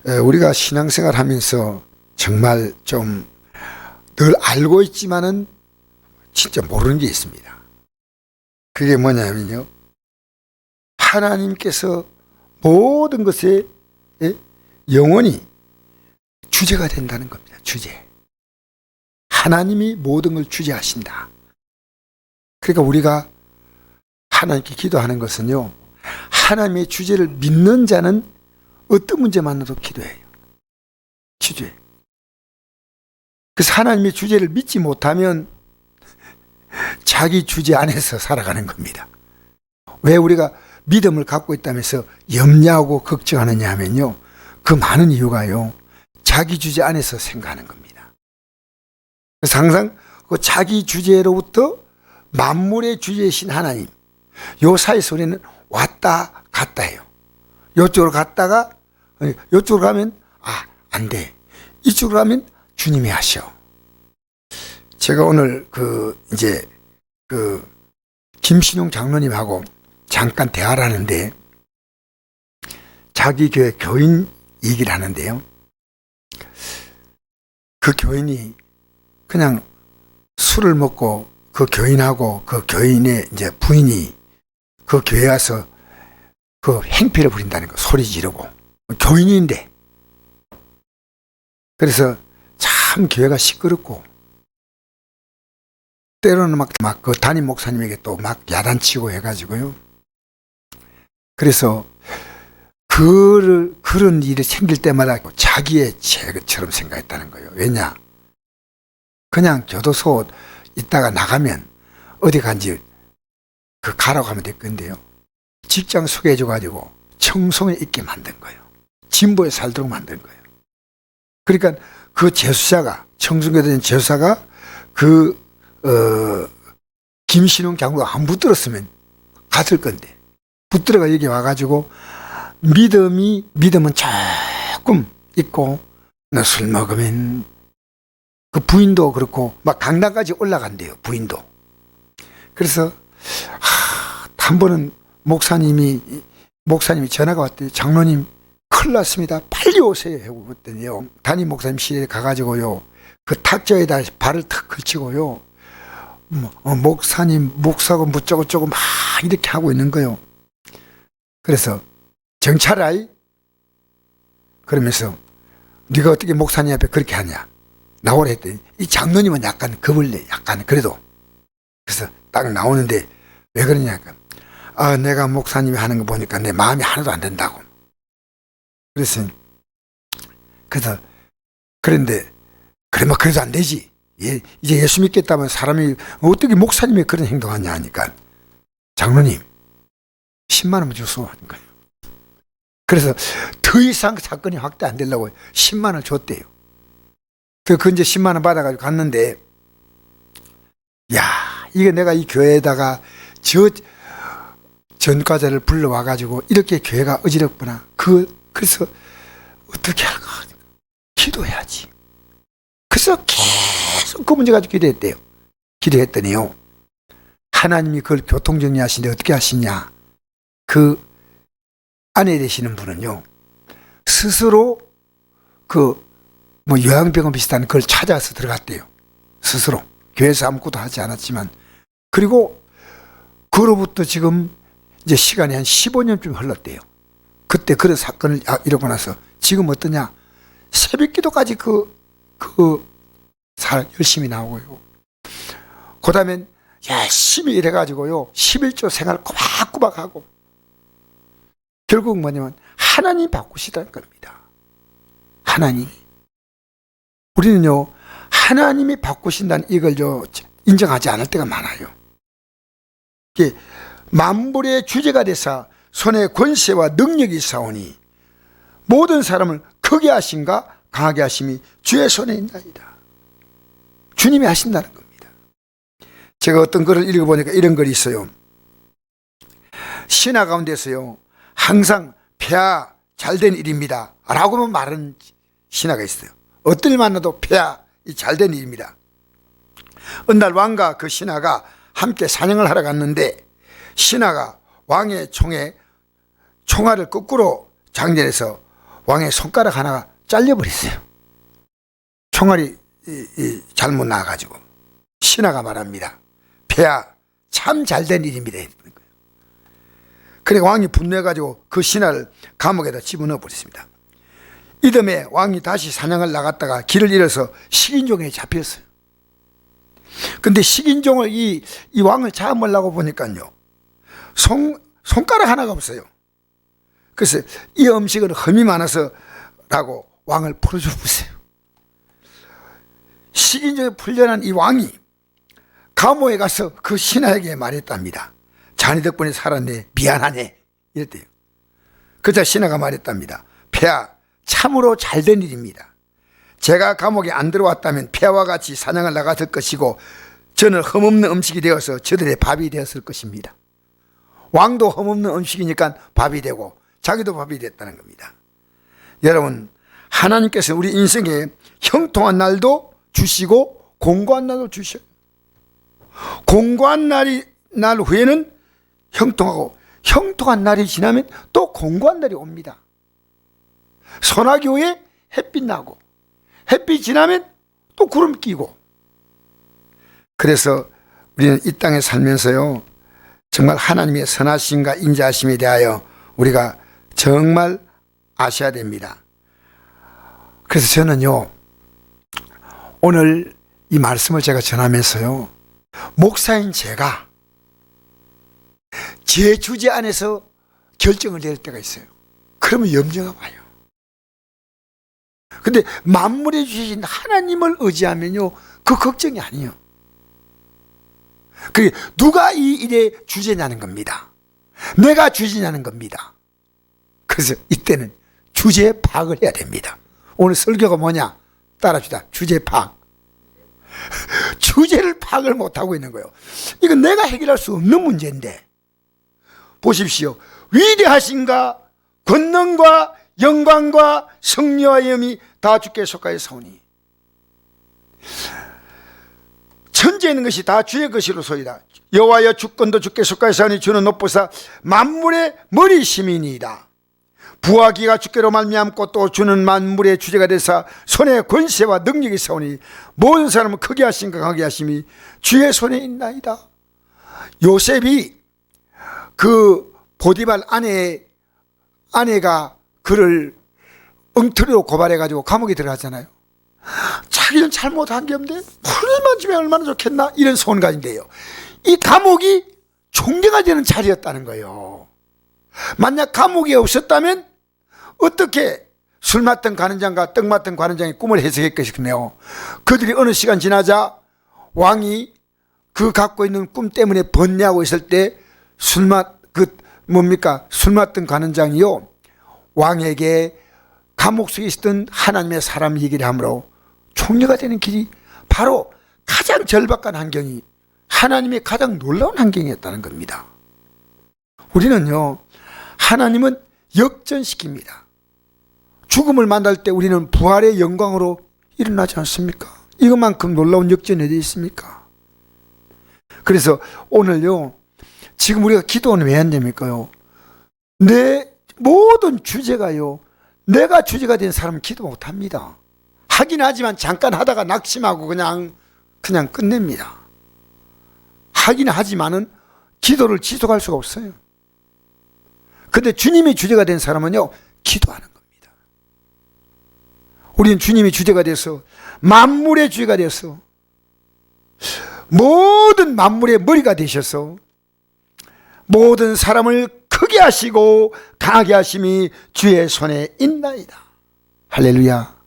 우리가 신앙생활 하면서 정말 좀 늘 알고 있지만은 진짜 모르는 게 있습니다. 그게 뭐냐면요. 하나님께서 모든 것에 영원히 주제가 된다는 겁니다. 주제. 하나님이 모든 걸 주재하신다. 그러니까 우리가 하나님께 기도하는 것은요. 하나님의 주제를 믿는 자는 어떤 문제만으로도 기도해요. 기도해. 그래서 하나님의 주제를 믿지 못하면 자기 주제 안에서 살아가는 겁니다. 왜 우리가 믿음을 갖고 있다면서 염려하고 걱정하느냐 하면요. 그 많은 이유가요. 자기 주제 안에서 생각하는 겁니다. 그래서 항상 그 자기 주제로부터 만물의 주제이신 하나님, 요 사이에서 우리는 왔다 갔다 해요. 요쪽으로 갔다가 요쪽으로 가면 안 돼. 이쪽으로 가면 주님이 하셔. 제가 오늘 김신용 장로님하고 잠깐 대화를 하는데 자기 교회 교인 얘기를 하는데요. 그 교인이 그냥 술을 먹고 그 교인하고 그 교인의 이제 부인이 그 교회 와서 그 행패를 부린다는 거, 소리 지르고. 교인인데. 그래서 참 교회가 시끄럽고, 때로는 막 그 담임 목사님에게 또 막 야단치고 해가지고요. 그래서 그런 일이 생길 때마다 자기의 죄처럼 생각했다는 거예요. 왜냐? 그냥 교도소 있다가 나가면 어디 간지 가라고 하면 될 건데요. 직장 소개해줘가지고 청송에 있게 만든 거예요. 진보에 살도록 만든 거예요. 그러니까 그 재수자가, 청송교도된 재수자가 김신웅 장로가 안 붙들었으면 갔을 건데, 붙들어가 여기 와가지고 믿음은 조금 있고, 술 먹으면 그 부인도 그렇고 막 강당까지 올라간대요. 부인도. 그래서 한 번은 목사님이 전화가 왔대요. 장로님 큰일 났습니다. 빨리 오세요. 하고 그랬더니요. 담임 목사님실에 가가지고요. 그 탁자에다 발을 탁 걸치고요. 목사님 목사고 무쩌고저쩌고 막 이렇게 하고 있는 거예요. 그래서 정찰아이? 그러면서 네가 어떻게 목사님 앞에 그렇게 하냐? 나오라 했더니 이 장로님은 약간 겁을 내. 약간 그래도. 그래서 딱 나오는데 왜 그러냐니까 내가 목사님이 하는 거 보니까 내 마음이 하나도 안 든다고. 그래서 그런데 그래 뭐 그래도 안 되지. 이제 예수 믿겠다면 사람이 어떻게 목사님이 그런 행동하냐 하니까 장로님 10만 원만 주소 하는 거예요. 그래서 더 이상 사건이 확대 안 되려고 10만 원을 줬대요. 그 이제 10만 원 받아가지고 갔는데, 이게 내가 이 교회에다가 저 전과자를 불러와가지고 이렇게 교회가 어지럽구나. 그래서 어떻게 할까? 기도해야지. 그래서 계속 그 문제 가지고 기도했대요. 기도했더니요. 하나님이 그걸 교통정리하시는데 어떻게 하시냐. 그 아내 되시는 분은요. 스스로 요양병원 비슷한 그걸 찾아서 들어갔대요. 스스로. 교회에서 아무것도 하지 않았지만. 그리고 그로부터 지금 이제 시간이 한 15년쯤 흘렀대요. 그때 그런 사건을 이러고 나서 지금 어떠냐. 새벽 기도까지 열심히 나오고요. 그 다음엔 열심히 일해가지고요. 11조 생활 꼬박꼬박 하고. 결국 뭐냐면 하나님 바꾸시다는 겁니다. 하나님. 우리는요, 하나님이 바꾸신다는 이걸 인정하지 않을 때가 많아요. 이게 만물의 주제가 돼서 손에 권세와 능력이 있사오니 모든 사람을 크게 하신가 강하게 하심이 주의 손에 있나이다. 주님이 하신다는 겁니다. 제가 어떤 글을 읽어보니까 이런 글이 있어요. 신화 가운데서요, 항상 폐하 잘된 일입니다 라고만 말하는 신화가 있어요. 어떤 일 만나도 폐하 잘된 일입니다. 어느 날 왕과 그 신하가 함께 사냥을 하러 갔는데 신하가 왕의 총에 총알을 거꾸로 장전해서 왕의 손가락 하나가 잘려버렸어요. 총알이 잘못 나와가지고. 신하가 말합니다. 폐하, 참 잘된 일입니다. 그래 왕이 분노해가지고 그 신하를 감옥에다 집어넣어 버렸습니다. 이듬해 왕이 다시 사냥을 나갔다가 길을 잃어서 식인종에 잡혔어요. 근데 식인종을 이 왕을 잡으려고 보니까요, 손가락 하나가 없어요. 그래서 이 음식은 흠이 많아서 라고 왕을 풀어줘 보세요. 식인종에 풀려난 이 왕이 감옥에 가서 그 신하에게 말했답니다. 자네 덕분에 살았네, 미안하네, 이랬대요. 그자 신하가 말했답니다. 폐하, 참으로 잘된 일입니다. 제가 감옥에 안 들어왔다면 폐하와 같이 사냥을 나갔을 것이고 저는 흠없는 음식이 되어서 저들의 밥이 되었을 것입니다. 왕도 흠없는 음식이니까 밥이 되고 자기도 밥이 됐다는 겁니다. 여러분, 하나님께서 우리 인생에 형통한 날도 주시고 공고한 날도 주셔요. 공고한 날 후에는 형통하고, 형통한 날이 지나면 또 공고한 날이 옵니다. 소나기 후에 햇빛 나고, 햇빛 지나면 또 구름 끼고. 그래서 우리는 이 땅에 살면서요, 정말 하나님의 선하심과 인자하심에 대하여 우리가 정말 아셔야 됩니다. 그래서 저는요, 오늘 이 말씀을 제가 전하면서요, 목사인 제가 제 주제 안에서 결정을 내릴 때가 있어요. 그러면 염려가 와요. 근데 만물에 주신 하나님을 의지하면요, 그 걱정이 아니에요. 그게 누가 이 일의 주제냐는 겁니다. 내가 주제냐는 겁니다. 그래서 이때는 주제 파악을 해야 됩니다. 오늘 설교가 뭐냐? 따라합시다. 주제 파악. 주제를 파악을 못하고 있는 거예요. 이건 내가 해결할 수 없는 문제인데, 보십시오. 위대하신가 권능과 영광과 승리와 영이 다 주께 속하였사오니 천지에 있는 것이 다 주의 것이로소이다. 여호와여 주권도 주께 속하였사오니 주는 높으사 만물의 머리심이니이다. 부하기가 주께로 말미암고 또 주는 만물의 주제가 되사 손에 권세와 능력이 있사오니 모든 사람은 크게 하신가 강하게 하심이 주의 손에 있나이다. 요셉이 그 보디발 아내가 그를 엉터리로 고발해가지고 감옥에 들어갔잖아요. 자기는 잘못한 게 없는데 풀만 주면 얼마나 좋겠나, 이런 소원 가진대요. 이 감옥이 종교가 되는 자리였다는 거예요. 만약 감옥이 없었다면 어떻게 술 맡던 관원장과 떡 맡던 관원장이 꿈을 해석했겠네요. 그들이 어느 시간 지나자 왕이 그 갖고 있는 꿈 때문에 번뇌하고 있을 때 술 맡던 관원장이요, 왕에게 감옥 속에 있었던 하나님의 사람 얘기를 함으로 총리가 되는 길이 바로 가장 절박한 환경이 하나님의 가장 놀라운 환경이었다는 겁니다. 우리는요, 하나님은 역전시킵니다. 죽음을 만날 때 우리는 부활의 영광으로 일어나지 않습니까? 이것만큼 놀라운 역전이 어디 있습니까? 그래서 오늘요, 지금 우리가 기도는 왜 안 됩니까요? 내 모든 주제가요, 내가 주제가 된 사람은 기도 못합니다. 하긴 하지만 잠깐 하다가 낙심하고 그냥 끝냅니다. 하긴 하지만은 기도를 지속할 수가 없어요. 근데 주님이 주제가 된 사람은요, 기도하는 겁니다. 우리는 주님이 주제가 돼서 만물의 주제가 돼서 모든 만물의 머리가 되셔서 모든 사람을 크게 하시고 강하게 하심이 주의 손에 있나이다. 할렐루야.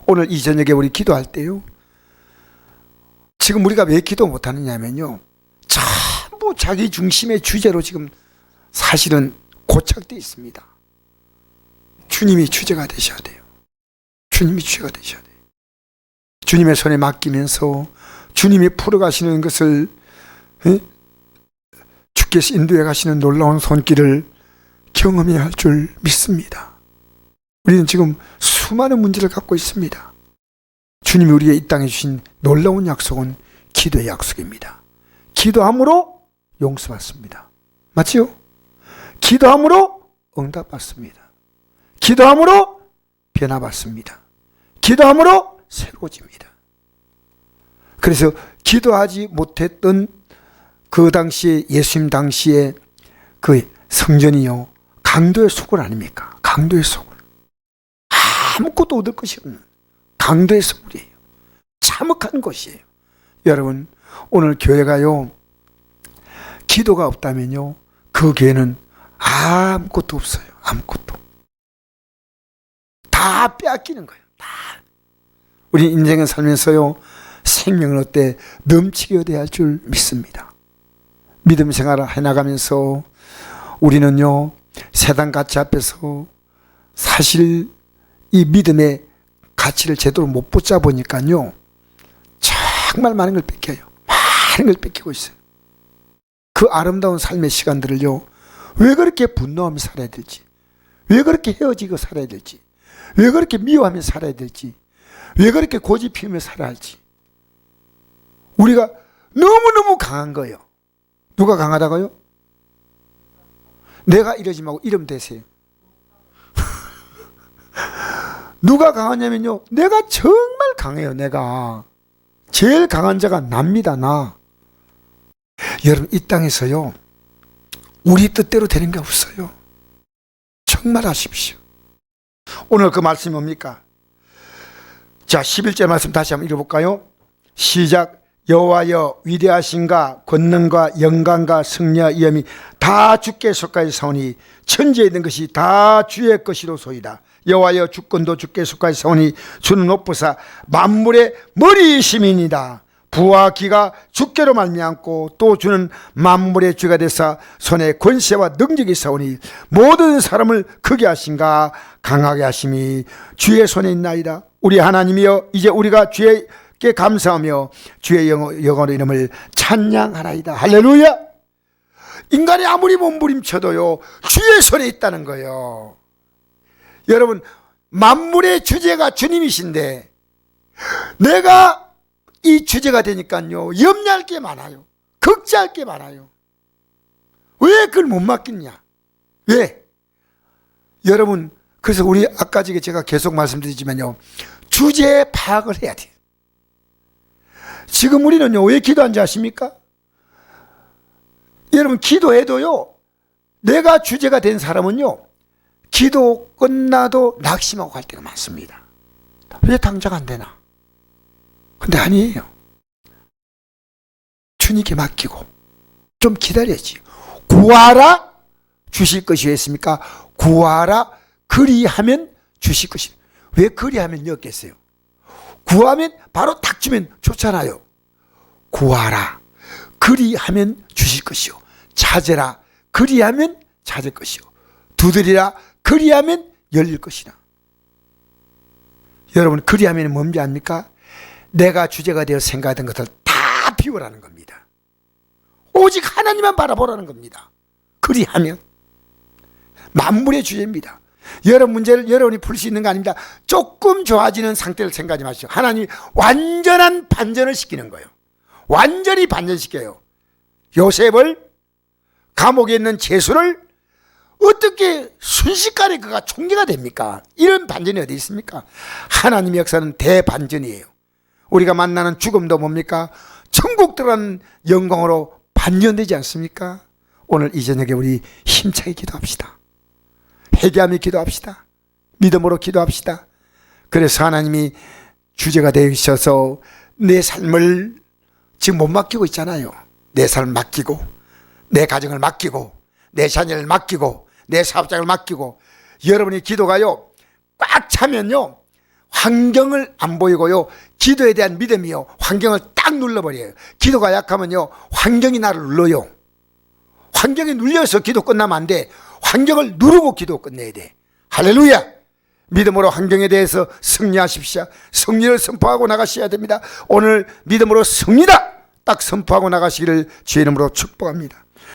오늘 이 저녁에 우리 기도할 때요, 지금 우리가 왜 기도 못하느냐면요, 전부 자기 중심의 주제로 지금 사실은 고착되어 있습니다. 주님이 주제가 되셔야 돼요. 주님이 주제가 되셔야 돼요. 주님의 손에 맡기면서 주님이 풀어가시는 것을, 주께서 인도해 가시는 놀라운 손길을 경험해야 할 줄 믿습니다. 우리는 지금 수많은 문제를 갖고 있습니다. 주님이 우리의 이 땅에 주신 놀라운 약속은 기도의 약속입니다. 기도함으로 용서받습니다. 맞지요? 기도함으로 응답받습니다. 기도함으로 변화받습니다. 기도함으로 새로워집니다. 그래서 기도하지 못했던 그 당시에 예수님 당시에 그 성전이요, 강도의 소굴 아닙니까? 강도의 소굴. 아무것도 얻을 것이 없는 강도의 소굴이에요. 참혹한 곳이에요. 여러분, 오늘 교회가요, 기도가 없다면요, 그 교회는 아무것도 없어요. 아무것도. 다 빼앗기는 거예요. 다. 우리 인생을 살면서요, 생명을 얻되 넘치게 얻어야 할 줄 믿습니다. 믿음 생활을 해나가면서 우리는요, 세상 가치 앞에서 사실 이 믿음의 가치를 제대로 못 붙잡으니까요, 정말 많은 걸 뺏겨요. 많은 걸 뺏기고 있어요. 그 아름다운 삶의 시간들을요, 왜 그렇게 분노하며 살아야 될지, 왜 그렇게 헤어지고 살아야 될지, 왜 그렇게 미워하며 살아야 될지, 왜 그렇게 고집 피우며 살아야 할지. 우리가 너무너무 강한 거예요. 누가 강하다고요? 내가 이러지 말고 이러면 되세요. 누가 강하냐면요, 내가 정말 강해요. 내가 제일 강한 자가 납니다. 나. 여러분, 이 땅에서요, 우리 뜻대로 되는 게 없어요. 정말 아십시오. 오늘 그 말씀이 뭡니까? 자, 11절 말씀 다시 한번 읽어볼까요? 시작. 여호와여, 위대하신가, 권능과 영광과 승리와 위엄이 다 주께 속하여 사오니 천지에 있는 것이 다 주의 것이로소이다. 여호와여, 주권도 주께 속하여 사오니 주는 높으사 만물의 머리이심이니이다. 부와 기가 주께로 말미암고 또 주는 만물의 주가 되사 손에 권세와 능력이 있사오니 모든 사람을 크게 하신가 강하게 하심이 주의 손에 있나이다. 우리 하나님이여, 이제 우리가 주께 감사하며 주의 영원한 이름을 찬양하나이다. 할렐루야. 인간이 아무리 몸부림쳐도요, 주의 손에 있다는 거예요. 여러분, 만물의 주제가 주님이신데 내가 이 주제가 되니까요, 염려할 게 많아요. 걱정할 게 많아요. 왜 그걸 못 맡겠냐? 왜? 여러분, 그래서 우리 아까 제가 계속 말씀드리지만요, 주제 파악을 해야 돼요. 지금 우리는요, 왜 기도하는지 아십니까? 여러분, 기도해도요, 내가 주제가 된 사람은요, 기도 끝나도 낙심하고 갈 때가 많습니다. 왜 당장 안 되나? 근데 아니에요. 주님께 맡기고 좀 기다려야지. 구하라 주실 것이 했습니까? 구하라 그리하면 주실 것이. 왜 그리하면 였겠어요? 구하면 바로 딱 주면 좋잖아요. 구하라 그리하면 주실 것이요, 찾으라 그리하면 찾을 것이요, 두드리라 그리하면 열릴 것이라. 여러분, 그리하면 뭔지 압니까? 내가 주제가 되어 생각하던 것을 다 비우라는 겁니다. 오직 하나님만 바라보라는 겁니다. 그리하면 만물의 주제입니다. 여러분 문제를 여러분이 풀 수 있는 거 아닙니다. 조금 좋아지는 상태를 생각하지 마시오. 하나님이 완전한 반전을 시키는 거예요. 완전히 반전시켜요. 요셉을, 감옥에 있는 제수를 어떻게 순식간에 그가 총리가 됩니까? 이런 반전이 어디 있습니까? 하나님의 역사는 대반전이에요. 우리가 만나는 죽음도 뭡니까? 천국 들어가는 영광으로 반전되지 않습니까? 오늘 이 저녁에 우리 힘차게 기도합시다. 회개하며 기도합시다. 믿음으로 기도합시다. 그래서 하나님이 주제가 되셔서 내 삶을 지금 못 맡기고 있잖아요. 내 삶을 맡기고, 내 가정을 맡기고, 내 자녀를 맡기고, 내 사업장을 맡기고. 여러분이 기도가요, 꽉 차면요, 환경을 안 보이고요, 기도에 대한 믿음이요, 환경을 딱 눌러버려요. 기도가 약하면요, 환경이 나를 눌러요. 환경이 눌려서 기도 끝나면 안 돼. 환경을 누르고 기도 끝내야 돼. 할렐루야. 믿음으로 환경에 대해서 승리하십시오. 승리를 선포하고 나가셔야 됩니다. 오늘 믿음으로 승리다 딱 선포하고 나가시기를 주의 이름으로 축복합니다.